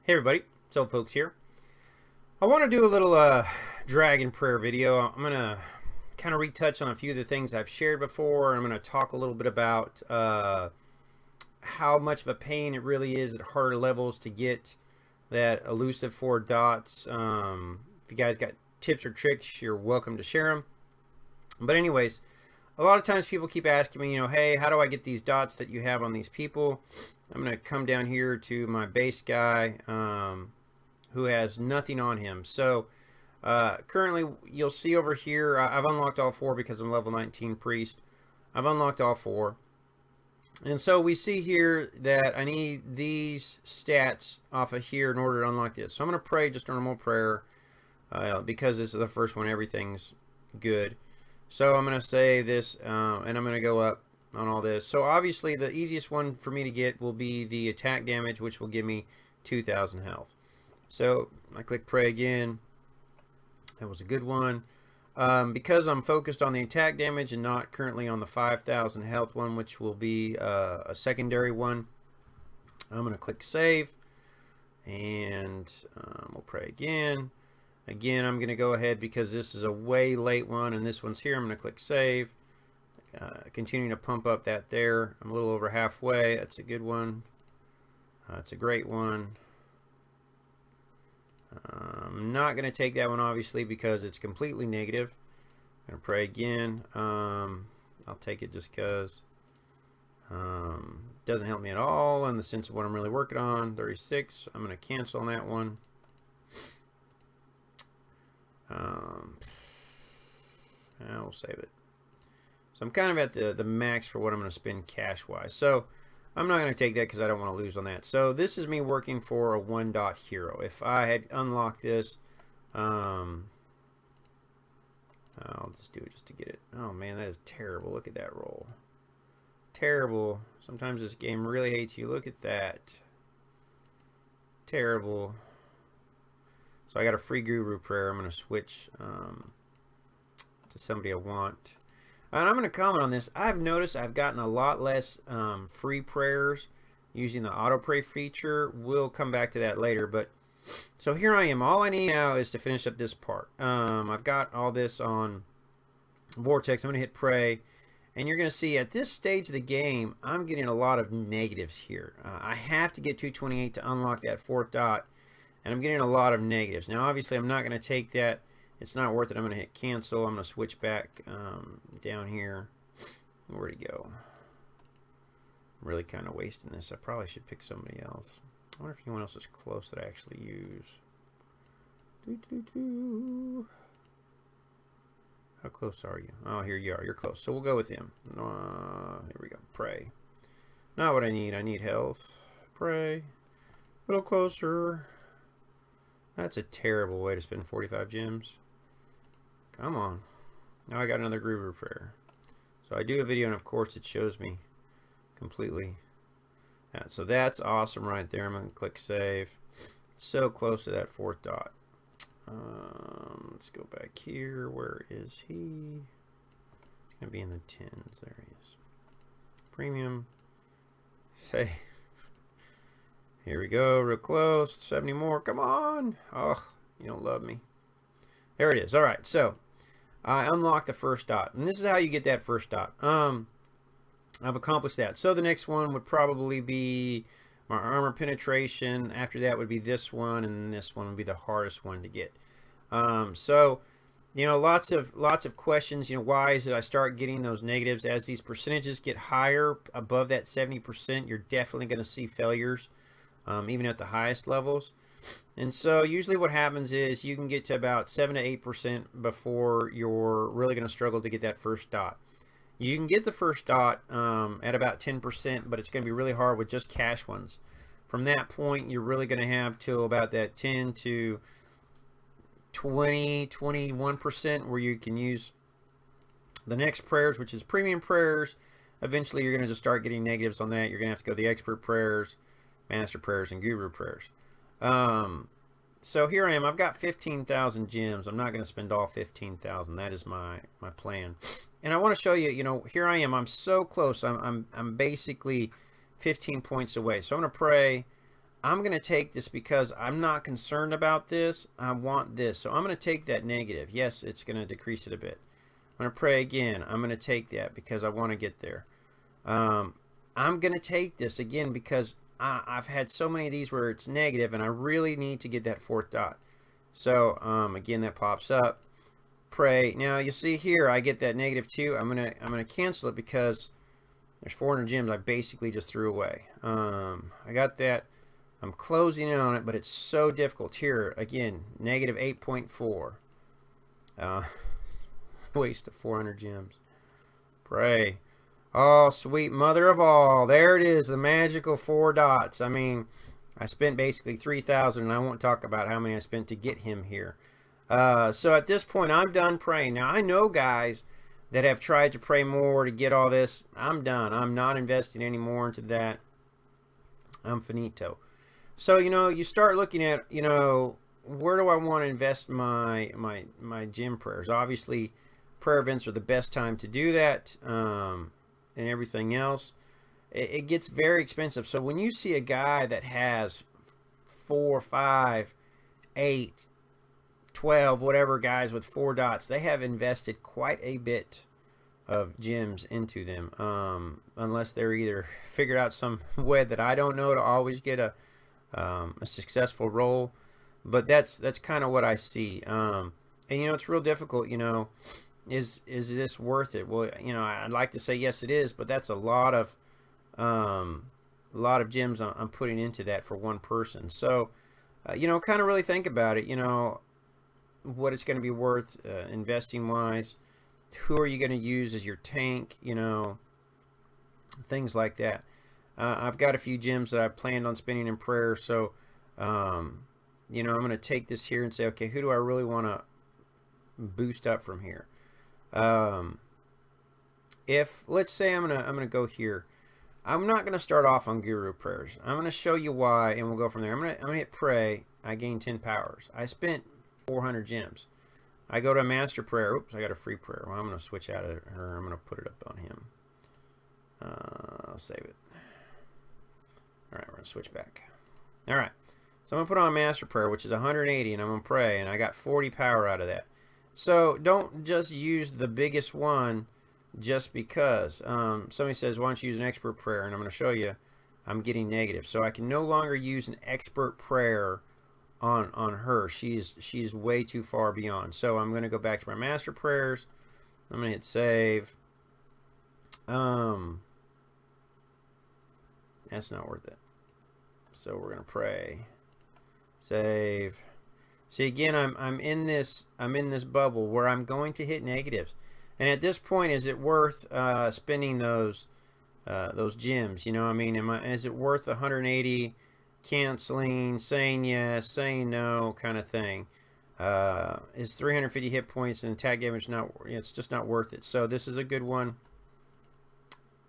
Hey everybody, so folks here. I want to do a little dragon prayer video. I'm going to kind of retouch on a few of the things I've shared before. I'm going to talk a little bit about how much of a pain it really is at harder levels to get that elusive 4 dots. If you guys got tips or tricks, you're welcome to share them. But anyways, a lot of times people keep asking me, hey, how do I get these dots that you have on these people? I'm going to come down here to my base guy who has nothing on him. So currently you'll see over here, I've unlocked all 4 because I'm level 19 priest. I've unlocked all 4. And so we see here that I need these stats off of here in order to unlock this. So I'm going to pray just a normal prayer because this is the first one, everything's good. So I'm going to say this and I'm going to go up on all this. So obviously the easiest one for me to get will be the attack damage, which will give me 2,000 health. So I click pray again. That was a good one. Because I'm focused on the attack damage and not currently on the 5,000 health one, which will be a secondary one, I'm going to click save and we'll pray again. Again, I'm going to go ahead because this is a way late one and this one's here. I'm going to click save. Continuing to pump up that there. I'm a little over halfway. That's a good one. It's a great one. I'm not going to take that one obviously because it's completely negative. I'm going to pray again. I'll take it just because it doesn't help me at all in the sense of what I'm really working on. 36. I'm going to cancel on that one. I'll save it. So I'm kind of at the max for what I'm going to spend cash wise. So I'm not going to take that because I don't want to lose on that. So this is me working for a 1 dot hero. If I had unlocked this, I'll just do it just to get it. Oh man, that is terrible. Look at that roll. Terrible. Sometimes this game really hates you. Look at that. Terrible. So I got a free guru prayer. I'm going to switch to somebody I want. And I'm going to comment on this. I've noticed I've gotten a lot less free prayers using the auto pray feature. We'll come back to that later. But so here I am. All I need now is to finish up this part. I've got all this on Vortex. I'm going to hit pray. And you're going to see at this stage of the game, I'm getting a lot of negatives here. I have to get 228 to unlock that 4th dot. And I'm getting a lot of negatives. Now, obviously, I'm not going to take that. It's not worth it. I'm going to hit cancel. I'm going to switch back down here. Where'd he go? I'm really kind of wasting this. I probably should pick somebody else. I wonder if anyone else is close that I actually use. How close are you? Oh, here you are. You're close. So we'll go with him. Here we go. Pray. Not what I need. I need health. Pray. A little closer. That's a terrible way to spend 45 gems. Come on. Now I got another guru prayer. So I do a video and of course it shows me completely. So that's awesome right there. I'm going to click save. So close to that 4th dot. Let's go back here. Where is he? He's going to be in the 10s. There he is. Premium. Save. Here we go, real close, 70 more, come on. Oh, you don't love me. There it is. All right, so I unlocked the 1st dot, and this is how you get that 1st dot. I've accomplished that. So the next one would probably be my armor penetration. After that would be this one, and this one would be the hardest one to get. So, lots of questions. Why is it I start getting those negatives? As these percentages get higher, above that 70%, you're definitely going to see failures. Even at the highest levels. And so usually what happens is you can get to about 7 to 8% before you're really going to struggle to get that 1st dot. You can get the 1st dot at about 10%, but it's going to be really hard with just cash ones. From that point, you're really going to have till about that 10 to 20, 21% where you can use the next prayers, which is premium prayers. Eventually, you're going to just start getting negatives on that. You're going to have to go the expert prayers, master prayers, and guru prayers. So here I am. I've got 15,000 gems. I'm not going to spend all 15,000. That is my plan. And I want to show you, here I am. I'm so close. I'm basically 15 points away. So I'm going to pray. I'm going to take this because I'm not concerned about this. I want this. So I'm going to take that negative. Yes, it's going to decrease it a bit. I'm going to pray again. I'm going to take that because I want to get there. I'm going to take this again because I've had so many of these where it's negative and I really need to get that fourth dot. So again, that pops up. Pray. Now you see here I get that -2. I'm gonna cancel it because there's 400 gems I basically just threw away. I got that. I'm closing in on it, but it's so difficult. Here again, -8.4. Waste of 400 gems. Pray. Oh, sweet mother of all. There it is, the magical 4 dots. I mean, I spent basically 3,000, and I won't talk about how many I spent to get him here. So at this point, I'm done praying. Now, I know guys that have tried to pray more to get all this. I'm done. I'm not investing any more into that. I'm finito. So, you know, you start looking at, you know, where do I want to invest my gym prayers? Obviously, prayer events are the best time to do that, and everything else. It gets very expensive. So when you see a guy that has 4, 5, 8, 12, whatever guys with 4 dots, they have invested quite a bit of gems into them, unless they're either figured out some way that I don't know to always get a successful roll. But that's kind of what I see. And you know, it's real difficult. You know, is this worth it? Well, you know, I'd like to say yes, it is, but that's a lot of gems I'm putting into that for one person. So you know, kind of really think about it. You know, what it's going to be worth investing wise. Who are you going to use as your tank? You know, things like that. I've got a few gems that I planned on spending in prayer. So you know, I'm going to take this here and say, okay, who do I really want to boost up from here? If let's say I'm gonna go here, I'm not gonna start off on guru prayers. I'm gonna show you why, and we'll go from there. I'm gonna hit pray. I gain 10 powers. I spent 400 gems. I go to a master prayer. Oops, I got a free prayer. Well, I'm gonna switch out of her. I'm gonna put it up on him. I'll save it. All right, we're gonna switch back. All right, so I'm gonna put on master prayer, which is 180, and I'm gonna pray, and I got 40 power out of that. So don't just use the biggest one just because. Somebody says, why don't you use an expert prayer? And I'm going to show you I'm getting negative. So I can no longer use an expert prayer on her. She's way too far beyond. So I'm going to go back to my master prayers. I'm going to hit save. That's not worth it. So we're going to pray. Save. See, again, I'm in this bubble where I'm going to hit negatives, and at this point, is it worth spending those gems? You know, I mean, is it worth 180, canceling, saying yes, saying no, kind of thing? Is 350 hit points and attack damage not? It's just not worth it. So this is a good one.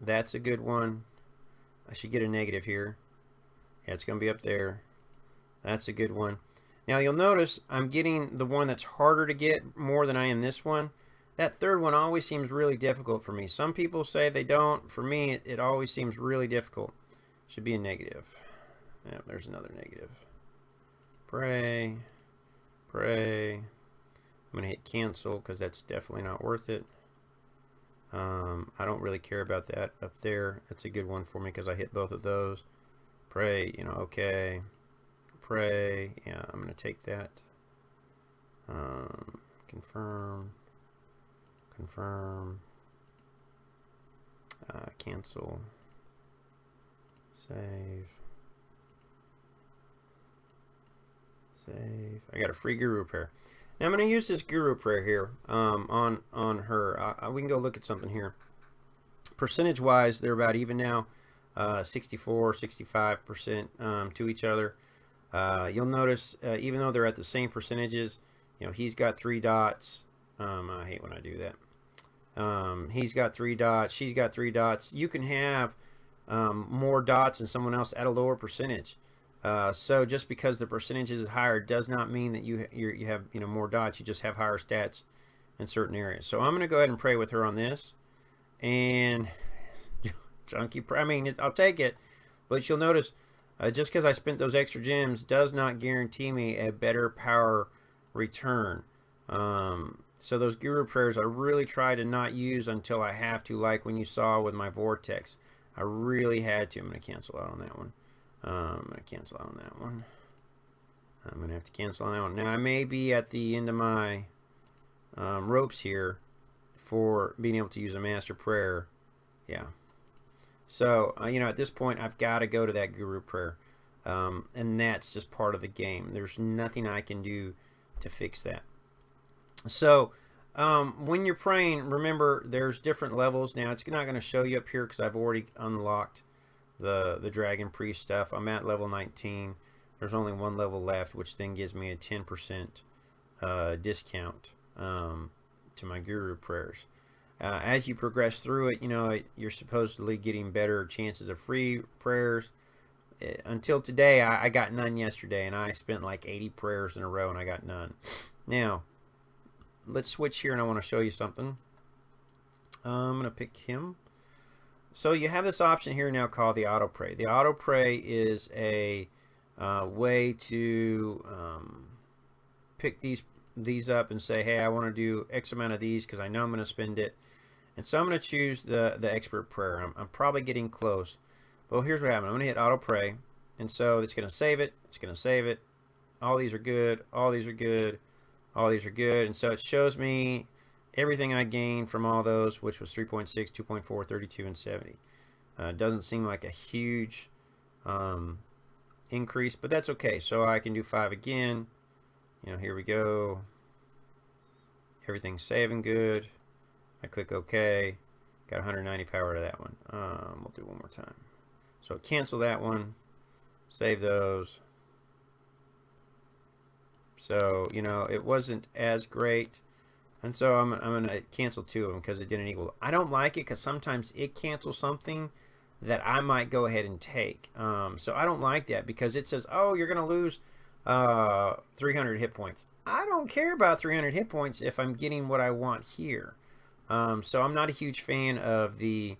That's a good one. I should get a negative here. Yeah, it's going to be up there. That's a good one. Now you'll notice I'm getting the one that's harder to get more than I am this one. That third one always seems really difficult for me. Some people say they don't. For me, it always seems really difficult. Should be a negative. Yeah, there's another negative. Pray. Pray. I'm going to hit cancel because that's definitely not worth it. I don't really care about that up there. That's a good one for me because I hit both of those. Pray, you know, okay. Pray. Yeah, I'm going to take that. Confirm. Confirm. Cancel. Save. Save. I got a free guru prayer. Now I'm going to use this guru prayer here on her. We can go look at something here. Percentage wise, they're about even now. 64, 65% to each other. You'll notice even though they're at the same percentages, you know, he's got 3 dots. I hate when I do that. He's got 3 dots. She's got 3 dots. You can have more dots than someone else at a lower percentage. So just because the percentage is higher does not mean that you have, you know, more dots. You just have higher stats in certain areas. So I'm going to go ahead and pray with her on this. And junky, I mean, I'll take it. But you'll notice Just because I spent those extra gems does not guarantee me a better power return. So those guru prayers I really try to not use until I have to, like when you saw with my Vortex. I really had to. I'm going to cancel out on that one. I'm going to cancel out on that one. I'm going to have to cancel on that one. Now, I may be at the end of my ropes here for being able to use a master prayer. Yeah. So, you know, at this point, I've got to go to that guru prayer. And that's just part of the game. There's nothing I can do to fix that. So, when you're praying, remember, there's different levels. Now, it's not going to show you up here because I've already unlocked the Dragon Priest stuff. I'm at level 19. There's only one level left, which then gives me a 10% discount to my guru prayers. As you progress through it, you know, you're supposedly getting better chances of free prayers. Until today, I got none yesterday, and I spent like 80 prayers in a row, and I got none. Now, let's switch here, and I want to show you something. I'm going to pick him. So you have this option here now called the auto pray. The auto pray is a way to pick these up and say, hey, I want to do X amount of these because I know I'm going to spend it. And so I'm going to choose the expert prayer. I'm probably getting close. Well, here's what happened. I'm going to hit auto pray. And so it's going to save it. It's going to save it. All these are good. All these are good. All these are good. And so it shows me everything I gained from all those, which was 3.6, 2.4, 32, and 70. Doesn't seem like a huge increase, but that's okay. So I can do 5 again. You know, here we go. Everything's saving good. I click OK. Got 190 power to that one. We'll do one more time. So cancel that one. Save those. So, you know, it wasn't as great. And so I'm going to cancel 2 of them because it didn't equal. I don't like it because sometimes it cancels something that I might go ahead and take. So I don't like that because it says, oh, you're going to lose 300 hit points. I don't care about 300 hit points if I'm getting what I want here. So I'm not a huge fan of the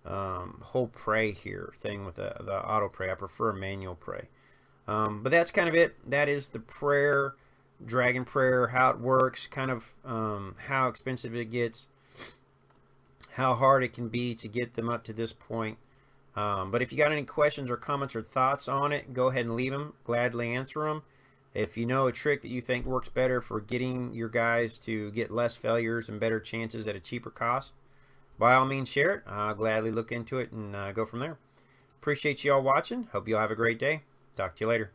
whole pray here thing with the auto pray. I prefer a manual pray. But that's kind of it. That is the prayer, dragon prayer, how it works, kind of how expensive it gets, how hard it can be to get them up to this point. But if you got any questions or comments or thoughts on it, go ahead and leave them. Gladly answer them. If you know a trick that you think works better for getting your guys to get less failures and better chances at a cheaper cost, by all means share it. I'll gladly look into it and go from there. Appreciate you all watching. Hope you all have a great day. Talk to you later.